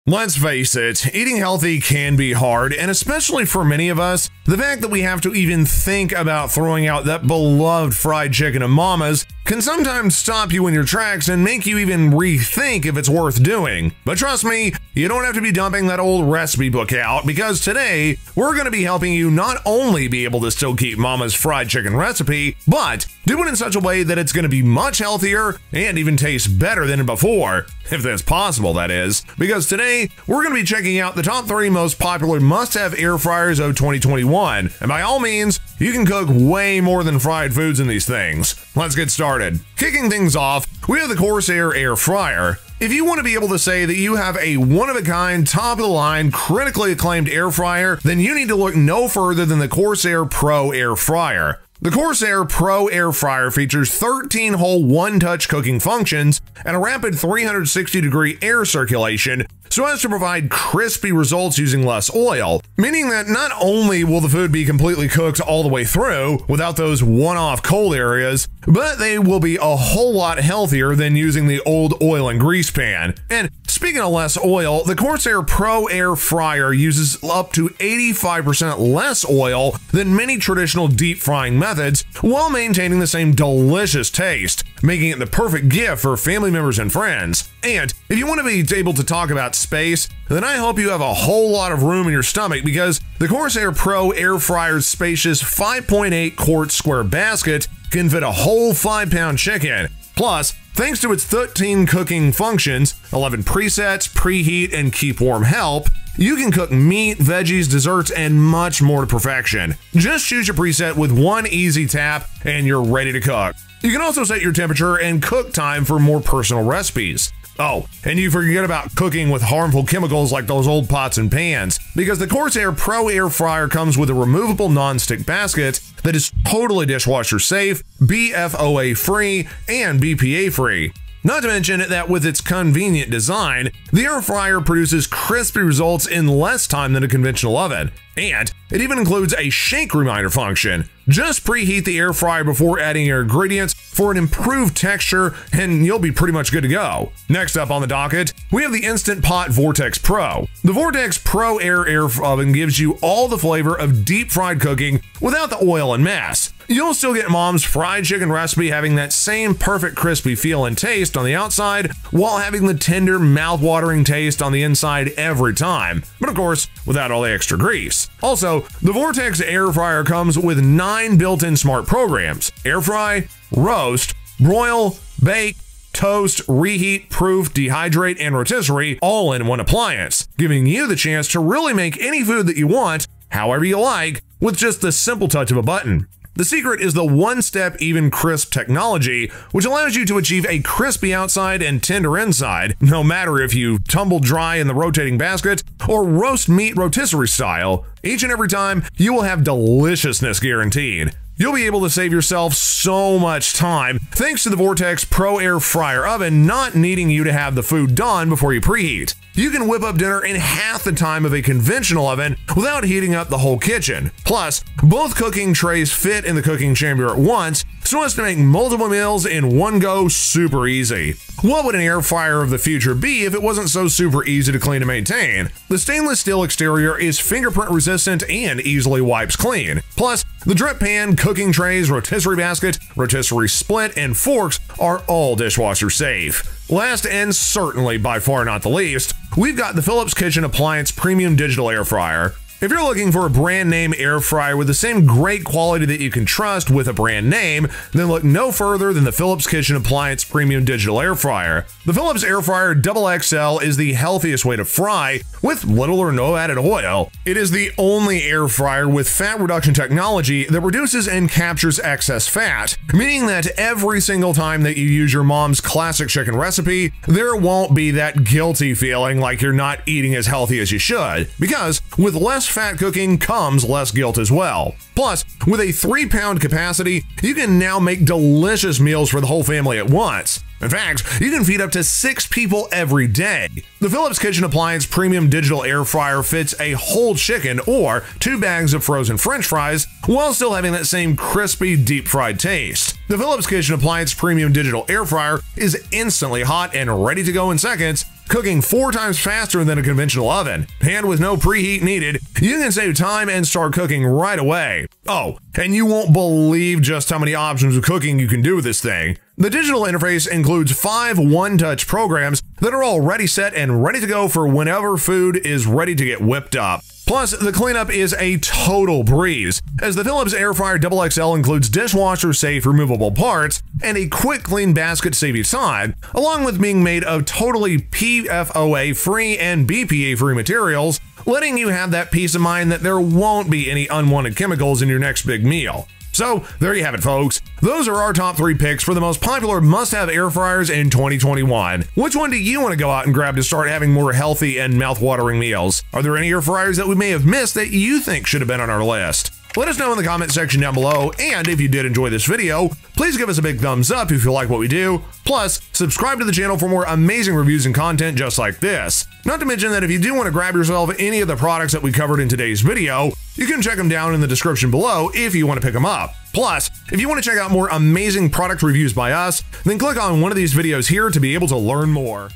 Let's face it, eating healthy can be hard, and especially for many of us, the fact that we have to even think about throwing out that beloved fried chicken of mama's can sometimes stop you in your tracks and make you even rethink if it's worth doing. But trust me, you don't have to be dumping that old recipe book out, because today we're going to be helping you not only be able to still keep mama's fried chicken recipe, but do it in such a way that it's going to be much healthier and even taste better than before. If that's possible, that is. Because today, we're going to be checking out the top 3 most popular must-have air fryers of 2021. And by all means, you can cook way more than fried foods in these things. Let's get started. Kicking things off, we have the Corsair Air Fryer. If you want to be able to say that you have a one-of-a-kind, top-of-the-line, critically acclaimed air fryer, then you need to look no further than the Corsair Pro Air Fryer. The Corsair Pro Air Fryer features 13-hole one-touch cooking functions and a rapid 360-degree air circulation so as to provide crispy results using less oil, meaning that not only will the food be completely cooked all the way through without those one-off cold areas, but they will be a whole lot healthier than using the old oil and grease pan. And speaking of less oil, the Corsair Pro Air Fryer uses up to 85% less oil than many traditional deep frying methods while maintaining the same delicious taste, making it the perfect gift for family members and friends. And if you want to be able to talk about space, then I hope you have a whole lot of room in your stomach, because the Corsair Pro Air Fryer's spacious 5.8 quart square basket can fit a whole 5-pound chicken. Plus, thanks to its 13 cooking functions, 11 presets, preheat, and keep warm help, you can cook meat, veggies, desserts, and much more to perfection. Just choose your preset with one easy tap and you're ready to cook. You can also set your temperature and cook time for more personal recipes. Oh, and you forget about cooking with harmful chemicals like those old pots and pans, because the Corsair Pro Air Fryer comes with a removable non-stick basket that is totally dishwasher safe, BFOA free, and BPA free. Not to mention that with its convenient design, the air fryer produces crispy results in less time than a conventional oven. And it even includes a shake reminder function. Just preheat the air fryer before adding your ingredients for an improved texture, and you'll be pretty much good to go. Next up on the docket, we have the Instant Pot Vortex Pro. The Vortex Pro Air Oven gives you all the flavor of deep fried cooking without the oil and mess. You'll still get mom's fried chicken recipe having that same perfect crispy feel and taste on the outside, while having the tender, mouth-watering taste on the inside every time, but of course, without all the extra grease. Also, the Vortex Air Fryer comes with 9 built-in smart programs: air fry, roast, broil, bake, toast, reheat, proof, dehydrate, and rotisserie all in one appliance, giving you the chance to really make any food that you want, however you like, with just the simple touch of a button. The secret is the one-step even crisp technology, which allows you to achieve a crispy outside and tender inside, no matter if you tumble dry in the rotating basket or roast meat rotisserie style. Each and every time, you will have deliciousness guaranteed. You'll be able to save yourself so much time thanks to the Vortex Pro Air Fryer oven not needing you to have the food done before you preheat. You can whip up dinner in half the time of a conventional oven without heating up the whole kitchen. Plus, both cooking trays fit in the cooking chamber at once, so as to make multiple meals in one go super easy. What would an air fryer of the future be if it wasn't so super easy to clean and maintain? The stainless steel exterior is fingerprint resistant and easily wipes clean. Plus, the drip pan, cooking trays, rotisserie basket, rotisserie split, and forks are all dishwasher safe. Last and certainly by far not the least, we've got the Philips Kitchen Appliance Premium Digital Air Fryer. If you're looking for a brand name air fryer with the same great quality that you can trust with a brand name, then look no further than the Philips Kitchen Appliance Premium Digital Air Fryer. The Philips Air Fryer XXL is the healthiest way to fry with little or no added oil. It is the only air fryer with fat reduction technology that reduces and captures excess fat, meaning that every single time that you use your mom's classic chicken recipe, there won't be that guilty feeling like you're not eating as healthy as you should, because with less fat cooking comes less guilt as well. Plus, with a 3-pound capacity, you can now make delicious meals for the whole family at once. In fact, you can feed up to 6 people every day. The Philips Kitchen Appliance Premium Digital Air Fryer fits a whole chicken or 2 bags of frozen French fries while still having that same crispy, deep-fried taste. The Philips Kitchen Appliance Premium Digital Air Fryer is instantly hot and ready to go in seconds, cooking 4 times faster than a conventional oven. And with no preheat needed, you can save time and start cooking right away. Oh, and you won't believe just how many options of cooking you can do with this thing. The digital interface includes 5 one-touch programs that are already set and ready to go for whenever food is ready to get whipped up. Plus, the cleanup is a total breeze, as the Philips Air Fryer XXL includes dishwasher-safe removable parts and a quick clean basket to save you time, along with being made of totally PFOA-free and BPA-free materials, letting you have that peace of mind that there won't be any unwanted chemicals in your next big meal. So, there you have it, folks. Those are our top 3 picks for the most popular must-have air fryers in 2021. Which one do you want to go out and grab to start having more healthy and mouth-watering meals? Are there any air fryers that we may have missed that you think should have been on our list? Let us know in the comment section down below, and if you did enjoy this video, please give us a big thumbs up if you like what we do. Plus, subscribe to the channel for more amazing reviews and content just like this. Not to mention that if you do want to grab yourself any of the products that we covered in today's video, you can check them down in the description below if you want to pick them up. Plus, if you want to check out more amazing product reviews by us, then click on one of these videos here to be able to learn more.